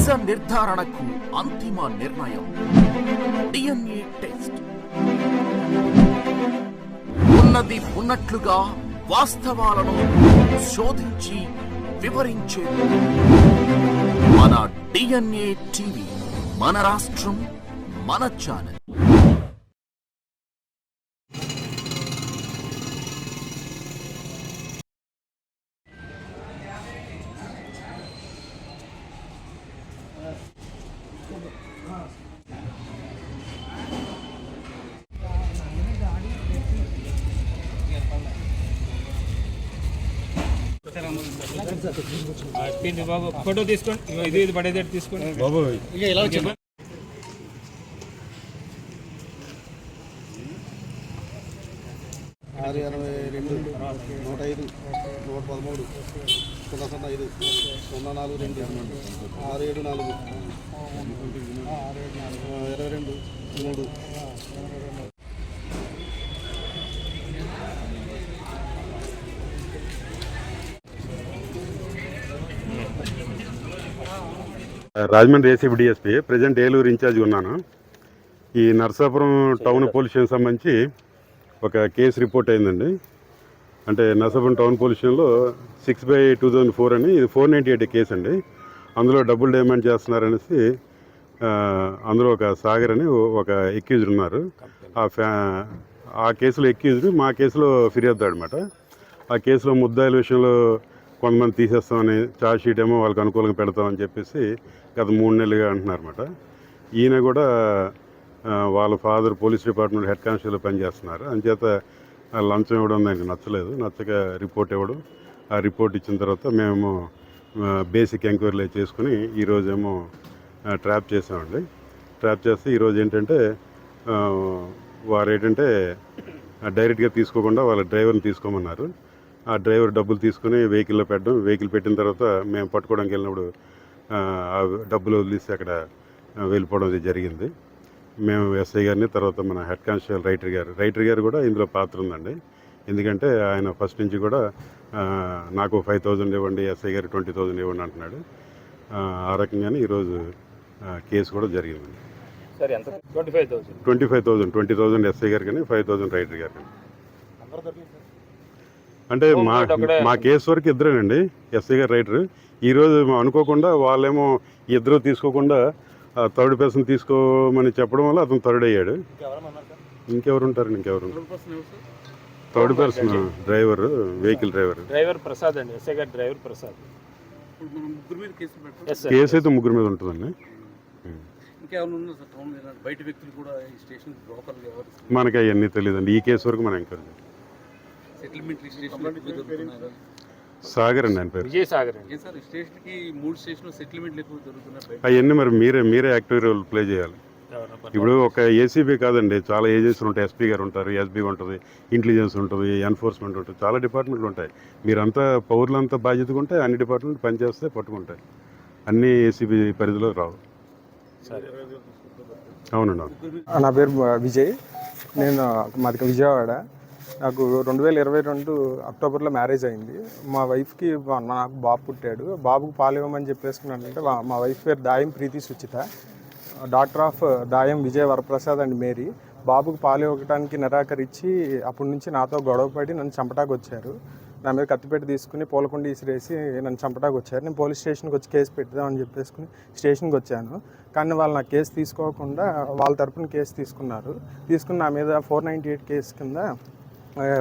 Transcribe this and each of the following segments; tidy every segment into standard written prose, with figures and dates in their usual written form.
నిజ నిర్ధారణకు అంతిమ నిర్ణయం DNA టెస్ట్. ఉన్నది ఉన్నట్లుగా వాస్తవాలను శోధించి వివరించే మన DNA టీవీ, మన రాష్ట్రం, మన ఛానల్. బాబు ఫోటో తీసుకోండి, ఇది పడేదేటి తీసుకోండి బాబు. ఇలా వచ్చి 662 105 113 005 042 674 22 3. Rajahmundry ACB DSP, present Eluru incharge ఉన్నాను. ఈ నరసాపురం టౌన్ పోలీస్ స్టేషన్ సంబంధించి ఒక కేసు రిపోర్ట్ అయిందండి. అంటే నరసాపురం టౌన్ పోలీస్ స్టేషన్లో 6/2004 అని, ఇది 498 కేసు అండి. అందులో డబ్బులు డిమాండ్ చేస్తున్నారనేసి అందులో ఒక సాగర్ అని ఒక ఎక్యూజ్డ్ ఉన్నారు. ఆ కేసులో ఎక్యూజ్డ్ మా కేసులో ఫిర్యాదు అనమాట. ఆ కేసులో ముద్దాయిల విషయంలో కొంతమంది తీసేస్తామని, ఛార్జ్ షీట్ ఏమో వాళ్ళకి అనుకూలంగా పెడతామని చెప్పేసి గత 3 నెలలుగా అంటున్నారన్నమాట. ఈయన కూడా వాళ్ళ father police department head constable పనిచేస్తున్నారు. అంచేత లంచం ఇవ్వడం దానికి నచ్చలేదు. నచ్చక రిపోర్ట్ ఇవ్వడం, ఆ రిపోర్ట్ ఇచ్చిన తర్వాత మేము బేసిక్ ఎంక్వైరీలు చేసుకుని ఈరోజేమో ట్రాప్ చేసామండి. ట్రాప్ చేస్తే ఈరోజు ఏంటంటే వారు ఏంటంటే డైరెక్ట్గా తీసుకోకుండా వాళ్ళ డ్రైవర్ని తీసుకోమన్నారు. ఆ డ్రైవర్ డబ్బులు తీసుకుని వెహికల్లో పెట్టడం, వెహికల్ పెట్టిన తర్వాత మేము పట్టుకోవడానికి వెళ్ళినప్పుడు ఆ డబ్బులు వదిలేసి అక్కడ వెళ్ళిపోవడం జరిగింది. మేము ఎస్ఐ గారిని, తర్వాత మన హెడ్ కానిస్టేబుల్ రైటర్ గారు కూడా ఇందులో పాత్ర ఉందండి. ఎందుకంటే ఆయన ఫస్ట్ నుంచి కూడా నాకు 5,000 ఇవ్వండి, ఎస్ఐ గారికి 20,000 ఇవ్వండి అంటున్నాడు. ఆ రకంగానే ఈరోజు కేసు కూడా జరిగింది. 20,000 ఎస్ఐ గారికి కానీ 5,000 రైటర్ గారికి. అంటే మా కేసు వరకు ఇద్దరేనండి, ఎస్ఐ గారు రైటర్. ఈరోజు అనుకోకుండా వాళ్ళేమో ఇద్దరు తీసుకోకుండా థర్డ్ పర్సన్ తీసుకోమని చెప్పడం వల్ల అతను థర్డ్ అయ్యాడు. ఇంకెవరు ఉంటారు? Third person driver, vehicle driver Prasad అండి. ఎస్ఐ గారు డ్రైవర్ ప్రసాద్. కేసు అయితే 3 మీద ఉంటుందండి. మనకి అవన్నీ తెలియదండి. ఈ కేసు వరకు మనం ఎంక్వైరీ సాగర్ అండి ఆయన పేరు. అవన్నీ మరి మీరే యాక్టివ్ రోల్ ప్లే చేయాలి. ఇప్పుడు ఒక ఏసీబీ కాదండి, చాలా ఏజెన్సీలు ఉంటాయి. ఎస్పీ గారు ఉంటారు, ఎస్బీ ఉంటుంది, ఇంటెలిజెన్స్ ఉంటుంది, ఎన్ఫోర్స్మెంట్ ఉంటుంది, చాలా డిపార్ట్మెంట్లు ఉంటాయి. మీరంతా పౌరులంతా బాధ్యతగా ఉంటే అన్ని డిపార్ట్మెంట్ పనిచేస్తే పట్టుకుంటాయి. అన్ని ఏసీబీ పరిధిలో రావు. అవునండి, అవును. నా పేరు విజయ్. మాది విజయవాడ. నాకు 2022 అక్టోబర్లో మ్యారేజ్ అయింది. మా వైఫ్కి నాకు బాబు పుట్టాడు. బాబుకు పాలు ఇవ్వమని చెప్పేసుకున్నానంటే మా వైఫ్ పేరు Dayam Preethi Suchitha, doctor of Dayam Vijay Varaprasad and Mary. బాబుకు పాలు ఇవ్వడానికి నిరాకరించి అప్పటి నుంచి నాతో గొడవపడి నన్ను చంపటానికి వచ్చారు. నా మీద కత్తిపెట్టి తీసుకుని పూలకుండ ఇసిరేసి నన్ను చంపటానికి వచ్చారు. నేను పోలీస్ స్టేషన్కి వచ్చి కేసు పెడదామని చెప్పేసుకుని స్టేషన్కి వచ్చాను. కానీ వాళ్ళు నా కేసు తీసుకోకుండా వాళ్ళ తరపున కేసు తీసుకుని నా మీద 498 కేసు కింద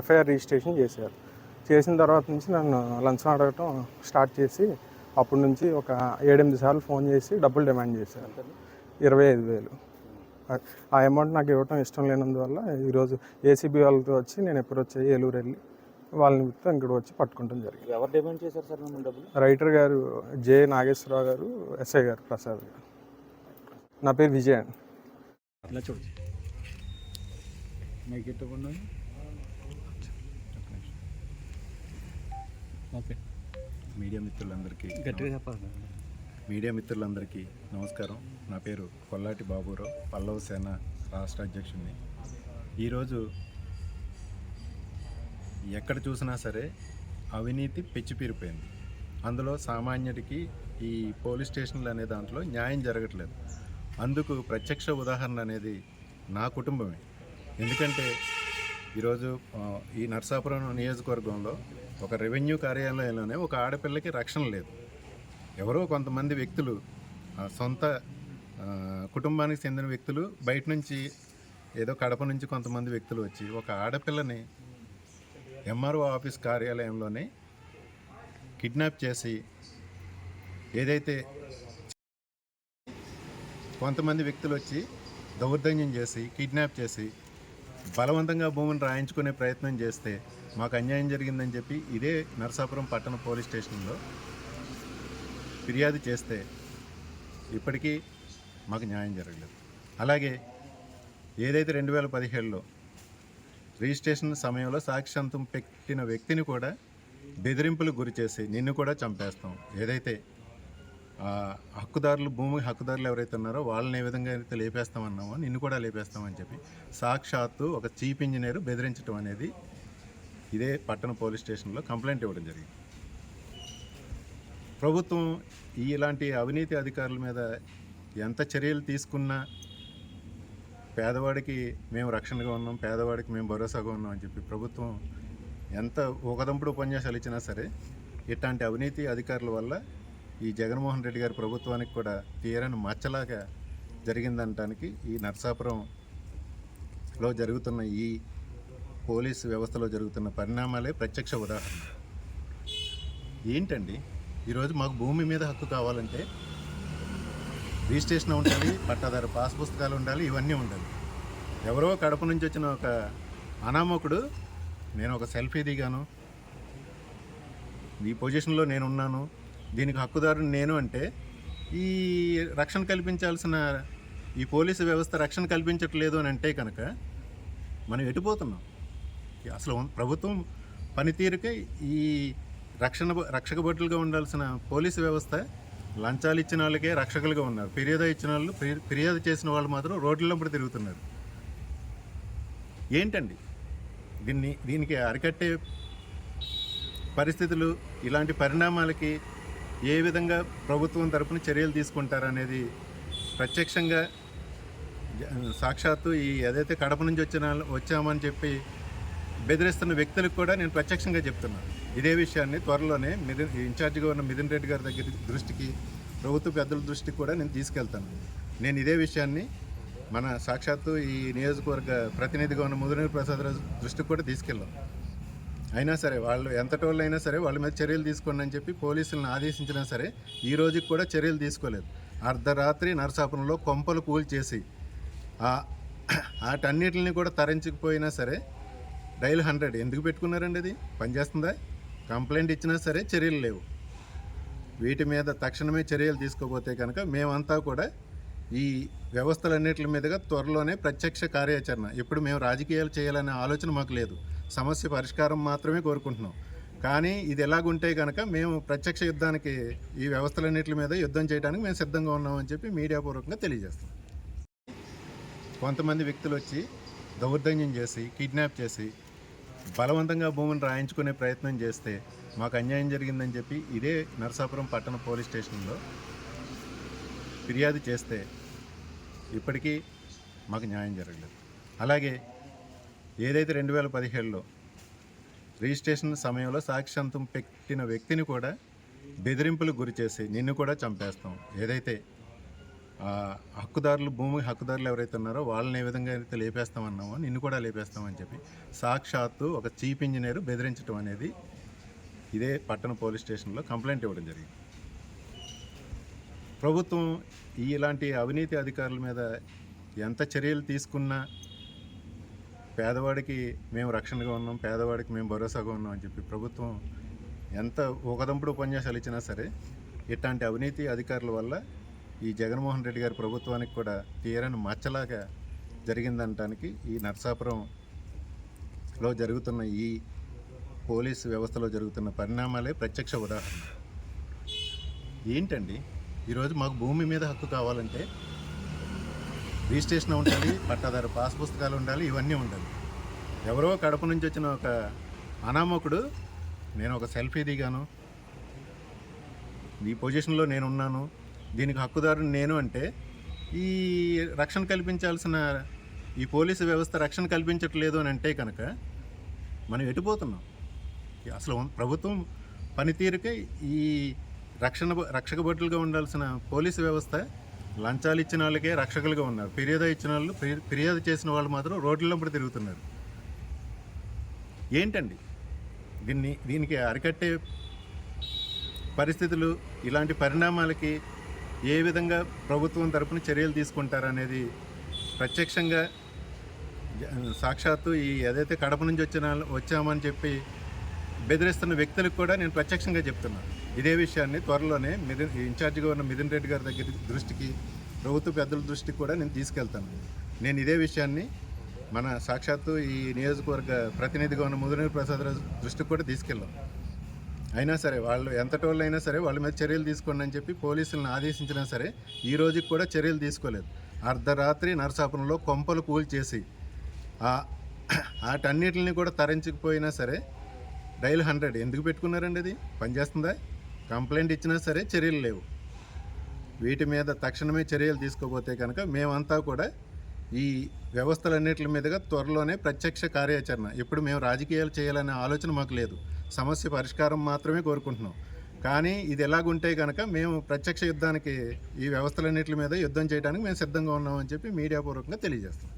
ఎఫ్ఐఆర్ రిజిస్ట్రేషన్ చేశారు. చేసిన తర్వాత నుంచి నన్ను లంచం అడగటం స్టార్ట్ చేసి అప్పటి నుంచి ఒక 7-8 సార్లు ఫోన్ చేసి డబ్బులు డిమాండ్ చేశారు. 25,000. ఆ అమౌంట్ నాకు ఇవ్వటం ఇష్టం లేనందువల్ల ఈరోజు ఏసీబీ వాళ్ళతో వచ్చి నేను ఎప్పుడు వచ్చాయి ఏలూరు వెళ్ళి వాళ్ళని ఇక్కడ వచ్చి పట్టుకుంటాం జరిగింది. ఎవరు డిమాండ్ చేశారు సార్ డబ్బులు? రైటర్ గారు జే నాగేశ్వరరావు గారు, ఎస్ఐ గారు ప్రసాద్ గారు. నా పేరు విజయ్ అండి. మీడియా మిత్రులందరికీ నమస్కారం. నా పేరు కొల్లాటి బాబురావు, పల్లవ సేన రాష్ట్ర అధ్యక్షుడిని. ఈరోజు ఎక్కడ చూసినా సరే అవినీతి పెచ్చిపీరిపోయింది. అందులో సామాన్యుడికి ఈ పోలీస్ స్టేషన్లు అనే దాంట్లో న్యాయం జరగట్లేదు. అందుకు ప్రత్యక్ష ఉదాహరణ అనేది నా కుటుంబమే. ఎందుకంటే ఈరోజు ఈ నర్సాపురం నియోజకవర్గంలో ఒక రెవెన్యూ కార్యాలయంలోనే ఒక ఆడపిల్లకి రక్షణ లేదు. ఎవరో కొంతమంది వ్యక్తులు సొంత కుటుంబానికి చెందిన వ్యక్తులు బయట నుంచి ఏదో కడప నుంచి కొంతమంది వ్యక్తులు వచ్చి ఒక ఆడపిల్లని ఎంఆర్ఓ ఆఫీస్ కార్యాలయంలోనే కిడ్నాప్ చేసి ఏదైతే కొంతమంది వ్యక్తులు వచ్చి దౌర్జన్యం చేసి కిడ్నాప్ చేసి బలవంతంగా భూమిని రాయించుకునే ప్రయత్నం చేస్తే మాకు అన్యాయం జరిగిందని చెప్పి ఇదే నరసాపురం పట్టణ పోలీస్ స్టేషన్లో ఫిర్యాదు చేస్తే ఇప్పటికీ మాకు న్యాయం జరగలేదు. అలాగే ఏదైతే 2017లో రిజిస్ట్రేషన్ సమయంలో సాక్ష్యంతం పెట్టిన వ్యక్తిని కూడా బెదిరింపులకు గురి చేసి నిన్ను కూడా చంపేస్తాం, ఏదైతే హక్కుదారులు భూమి హక్కుదారులు ఎవరైతే ఉన్నారో వాళ్ళని ఏ విధంగా అయితే లేపేస్తామన్నామో నిన్ను కూడా లేపేస్తామని చెప్పి సాక్షాత్తు ఒక చీఫ్ ఇంజనీర్ బెదిరించడం అనేది ఇదే పట్టణ పోలీస్ స్టేషన్లో కంప్లైంట్ ఇవ్వడం జరిగింది. ప్రభుత్వం ఇలాంటి అవినీతి అధికారుల మీద ఎంత చర్యలు తీసుకున్నా పేదవాడికి మేము రక్షణగా ఉన్నాం, పేదవాడికి మేము భరోసాగా ఉన్నాం అని చెప్పి ప్రభుత్వం ఎంత ఒకదంపుడు ఉపన్యాసాలు ఇచ్చినా సరే ఇట్లాంటి అవినీతి అధికారుల వల్ల ఈ జగన్మోహన్ రెడ్డి గారి ప్రభుత్వానికి కూడా తీరని మచ్చలాగా జరిగిందనటానికి ఈ నర్సాపురంలో జరుగుతున్న ఈ పోలీసు వ్యవస్థలో జరుగుతున్న పరిణామాలే ప్రత్యక్ష ఉదాహరణ. ఏంటండి, ఈరోజు మాకు భూమి మీద హక్కు కావాలంటే రిజిస్ట్రేషన్ ఉండాలి, పట్టాదారు పాస్ పుస్తకాలు ఉండాలి, ఇవన్నీ ఉండాలి. ఎవరో కడప నుంచి వచ్చిన ఒక అనామకుడు నేను ఒక సెల్ఫీ దిగాను, ఈ పొజిషన్లో నేనున్నాను, దీనికి హక్కుదారుని నేను అంటే ఈ రక్షణ కల్పించాల్సిన ఈ పోలీసు వ్యవస్థ రక్షణ కల్పించట్లేదు అని అంటే కనుక మనం ఎటుపోతున్నాం? అసలు ప్రభుత్వం పనితీరుకే ఈ రక్షక భటులుగా ఉండాల్సిన పోలీసు వ్యవస్థ లంచాలు ఇచ్చిన వాళ్ళకే రక్షకులుగా ఉన్నారు. ఫిర్యాదు ఇచ్చిన వాళ్ళు ఫిర్యాదు చేసిన వాళ్ళు మాత్రం రోడ్లలో తిరుగుతున్నారు. ఏంటండి దీనికి అరికట్టే పరిస్థితులు, ఇలాంటి పరిణామాలకి ఏ విధంగా ప్రభుత్వం తరపున చర్యలు తీసుకుంటారనేది ప్రత్యక్షంగా సాక్షాత్తు ఈ ఏదైతే కడప నుంచి వచ్చామని చెప్పి బెదిరిస్తున్న వ్యక్తులకు కూడా నేను ప్రత్యక్షంగా చెప్తున్నాను. ఇదే విషయాన్ని త్వరలోనే ఇన్ఛార్జిగా ఉన్న మిథున్ రెడ్డి గారి దగ్గర దృష్టికి, ప్రభుత్వ పెద్దల దృష్టికి కూడా నేను తీసుకెళ్తాను. నేను ఇదే విషయాన్ని మన సాక్షాత్తు ఈ నియోజకవర్గ ప్రతినిధిగా ఉన్న ముదినేని ప్రసాదరాజు దృష్టికి కూడా తీసుకెళ్ళాం. అయినా సరే వాళ్ళు ఎంతటోళ్ళు అయినా సరే వాళ్ళ మీద చర్యలు తీసుకోండి అని చెప్పి పోలీసులను ఆదేశించినా సరే ఈ రోజుకి కూడా చర్యలు తీసుకోలేదు. అర్ధరాత్రి నరసాపురంలో కొంపలు కూల్చేసి వాటన్నిటిని కూడా తరించకపోయినా సరే డైల్ 100 ఎందుకు పెట్టుకున్నారండి? అది పనిచేస్తుందా? కంప్లైంట్ ఇచ్చినా సరే చర్యలు లేవు. వీటి మీద తక్షణమే చర్యలు తీసుకోకపోతే కనుక మేమంతా కూడా ఈ వ్యవస్థలన్నిటి మీదుగా త్వరలోనే ప్రత్యక్ష కార్యాచరణ, ఇప్పుడు మేము రాజకీయాలు చేయాలనే ఆలోచన మాకు లేదు, సమస్య పరిష్కారం మాత్రమే కోరుకుంటున్నాం. కానీ ఇది ఎలాగుంటే కనుక మేము ప్రత్యక్ష యుద్ధానికి, ఈ వ్యవస్థలన్నిటి మీద యుద్ధం చేయడానికి మేము సిద్ధంగా ఉన్నామని చెప్పి మీడియా పూర్వకంగా తెలియజేస్తాం. కొంతమంది వ్యక్తులు వచ్చి దౌర్జన్యం చేసి కిడ్నాప్ చేసి బలవంతంగా భూమిని రాయించుకునే ప్రయత్నం చేస్తే మాకు అన్యాయం జరిగిందని చెప్పి ఇదే నరసాపురం పట్టణ పోలీస్ స్టేషన్లో ఫిర్యాదు చేస్తే ఇప్పటికీ మాకు న్యాయం జరగలేదు. అలాగే ఏదైతే 2017లో రిజిస్ట్రేషన్ సమయంలో సాక్ష్యంతం పెట్టిన వ్యక్తిని కూడా బెదిరింపులకు గురి చేసి నిన్ను కూడా చంపేస్తాం, ఏదైతే హక్కుదారులు భూమి హక్కుదారులు ఎవరైతే ఉన్నారో వాళ్ళని ఏ విధంగా అయితే లేపేస్తామన్నామో నిన్ను కూడా లేపేస్తామని చెప్పి సాక్షాత్తు ఒక చీఫ్ ఇంజనీర్ బెదిరించడం అనేది ఇదే పట్టణ పోలీస్ స్టేషన్లో కంప్లైంట్ ఇవ్వడం జరిగింది. ప్రభుత్వం ఇలాంటి అవినీతి అధికారుల మీద ఎంత చర్యలు తీసుకున్నా పేదవాడికి మేము రక్షణగా ఉన్నాం, పేదవాడికి మేము భరోసాగా ఉన్నాం అని చెప్పి ప్రభుత్వం ఎంత ఒకదంపుడు ఉపన్యాసాలు ఇచ్చినా సరే ఇట్లాంటి అవినీతి అధికారుల వల్ల ఈ జగన్మోహన్ రెడ్డి గారి ప్రభుత్వానికి కూడా తీరని మచ్చలాగా జరిగిందనటానికి ఈ నర్సాపురంలో జరుగుతున్న ఈ పోలీసు వ్యవస్థలో జరుగుతున్న పరిణామాలే ప్రత్యక్ష ఉదాహరణ. ఏంటండి, ఈరోజు మాకు భూమి మీద హక్కు కావాలంటే రిజిస్ట్రేషన్ ఉండాలి, పట్టాదారు పాస్ పుస్తకాలు ఉండాలి, ఇవన్నీ ఉండాలి. ఎవరో కడప నుంచి వచ్చిన ఒక అనామకుడు నేను ఒక సెల్ఫీ దిగాను, ఈ పొజిషన్లో నేను ఉన్నాను, దీనికి హక్కుదారుని నేను అంటే ఈ రక్షణ కల్పించాల్సిన ఈ పోలీసు వ్యవస్థ రక్షణ కల్పించట్లేదు అని అంటే కనుక మనం ఎటుపోతున్నాం? అసలు ప్రభుత్వం పనితీరుకే ఈ రక్షక భటులుగా ఉండాల్సిన పోలీసు వ్యవస్థ లంచాలు ఇచ్చిన వాళ్ళకే రక్షకులుగా ఉన్నారు. ఫిర్యాదు ఇచ్చిన వాళ్ళు, ఫిర్యాదు చేసిన వాళ్ళు మాత్రం రోడ్లలో తిరుగుతున్నారు. ఏంటండి దీనికి అరికట్టే పరిస్థితులు, ఇలాంటి పరిణామాలకి ఏ విధంగా ప్రభుత్వం తరపున చర్యలు తీసుకుంటారనేది ప్రత్యక్షంగా సాక్షాత్తు ఈ ఏదైతే కడప నుంచి వచ్చామని చెప్పి బెదిరిస్తున్న వ్యక్తులకు కూడా నేను ప్రత్యక్షంగా చెప్తున్నాను. ఇదే విషయాన్ని త్వరలోనే ఇన్ఛార్జిగా ఉన్న మిథున్ రెడ్డి గారి దగ్గర దృష్టికి, ప్రభుత్వ పెద్దల దృష్టికి కూడా నేను తీసుకెళ్తాను. నేను ఇదే విషయాన్ని మన సాక్షాత్తు ఈ నియోజకవర్గ ప్రతినిధిగా ఉన్న ముదినేని ప్రసాదరాజు దృష్టికి కూడా తీసుకెళ్ళాం. అయినా సరే వాళ్ళు ఎంతటోళ్ళు అయినా సరే వాళ్ళ మీద చర్యలు తీసుకోండి అని చెప్పి పోలీసులను ఆదేశించినా సరే ఈ రోజుకి కూడా చర్యలు తీసుకోలేదు. అర్ధరాత్రి నరసాపురంలో కొంపలు కూల్చేసి వాటన్నిటిని కూడా తరించకపోయినా సరే డైల్ 100 ఎందుకు పెట్టుకున్నారండి? అది పనిచేస్తుందా? కంప్లైంట్ ఇచ్చినా సరే చర్యలు లేవు. వీటి మీద తక్షణమే చర్యలు తీసుకోకపోతే కనుక మేమంతా కూడా ఈ వ్యవస్థలన్నిటి మీదుగా త్వరలోనే ప్రత్యక్ష కార్యాచరణ, ఇప్పుడు మేము రాజకీయాలు చేయాలనే ఆలోచన మాకు లేదు, సమస్య పరిష్కారం మాత్రమే కోరుకుంటున్నాం. కానీ ఇది ఎలాగుంటే కనుక మేము ప్రత్యక్ష యుద్ధానికి, ఈ వ్యవస్థలన్నిటి మీద యుద్ధం చేయడానికి మేము సిద్ధంగా ఉన్నామని చెప్పి మీడియా పూర్వకంగా తెలియజేస్తాం.